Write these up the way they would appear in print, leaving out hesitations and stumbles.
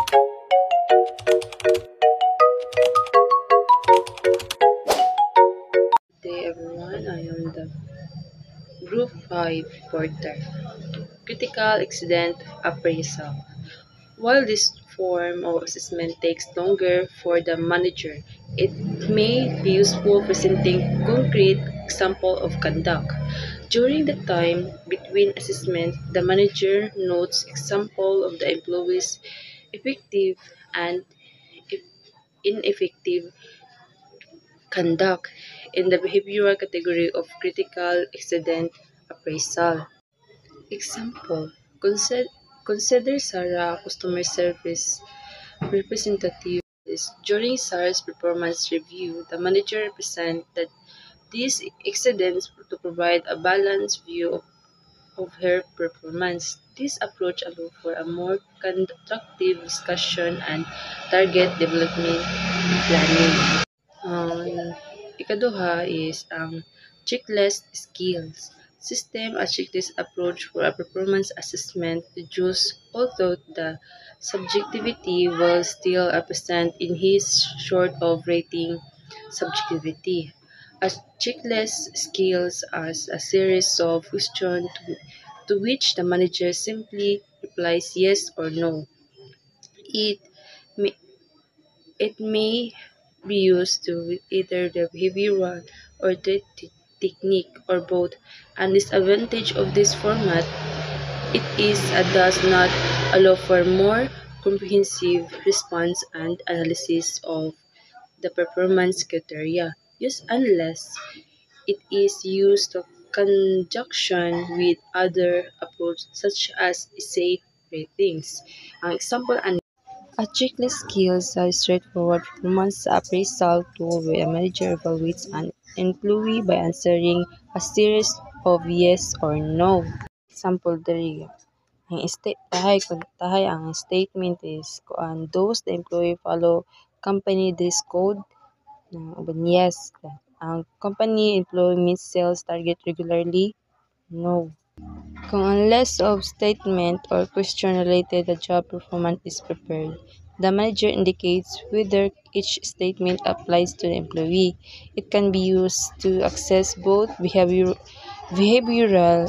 Day everyone, I am the Group 5 reporter. Critical Accident Appraisal. While this form of assessment takes longer for the manager, it may be useful presenting concrete example of conduct. During the time between assessment, the manager notes example of the employee's effective and ineffective conduct in the behavioral category of critical accident appraisal. Example, consider Sarah, customer service representative. During Sarah's performance review, the manager presented these accidents to provide a balanced view of her performance. This approach allows for a more constructive discussion and target development planning. Ang ikaduha is ang checklist skills. System a checklist approach for a performance assessment reduce although the subjectivity will still present in his short of rating subjectivity. A checklist skills as a series of questions to which the manager simply replies yes or no. It may, it may be used to either the behavioral or the technique or both. An disadvantage of this format it is does not allow for more comprehensive response and analysis of the performance criteria used unless it is used to conjunction with other approaches such as essay ratings. Ang example a checklist skills are straightforward performance appraisal tool where a manager evaluates an employee by answering a series of yes or no. Example diri. Tahay ang statement is kung does the employee follow company dress code? Yes. Ang company employee meets sales target regularly? No. Kung unless of statement or question related the job performance is prepared, the manager indicates whether each statement applies to the employee. It can be used to assess both behavioral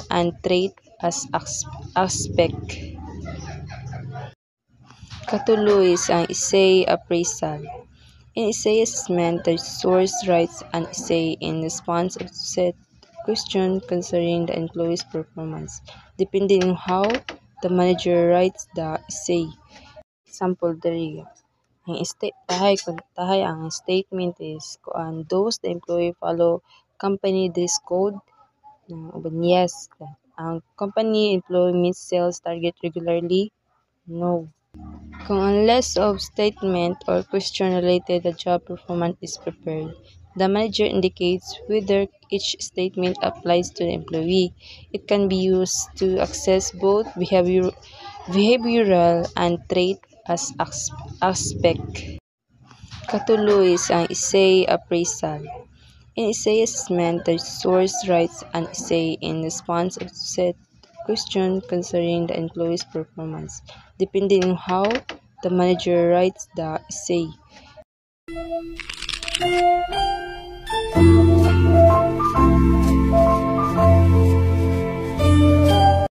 and trait as aspect. Katulo is ang essay appraisal. In essay assessment, the source writes an essay in response to set question concerning the employee's performance, depending on how the manager writes the essay. Example diri. Tahay ang statement is kung does the employee follow company dress code? Yes. Ang company employee meets sales target regularly? No. Kung unless of statement or question related the job performance is prepared, the manager indicates whether each statement applies to the employee. It can be used to assess both behavioral and trait as aspect. Katulo is ang essay appraisal. In essay assessment, the source writes an essay in response to set question concerning the employee's performance, depending on how the manager writes the essay.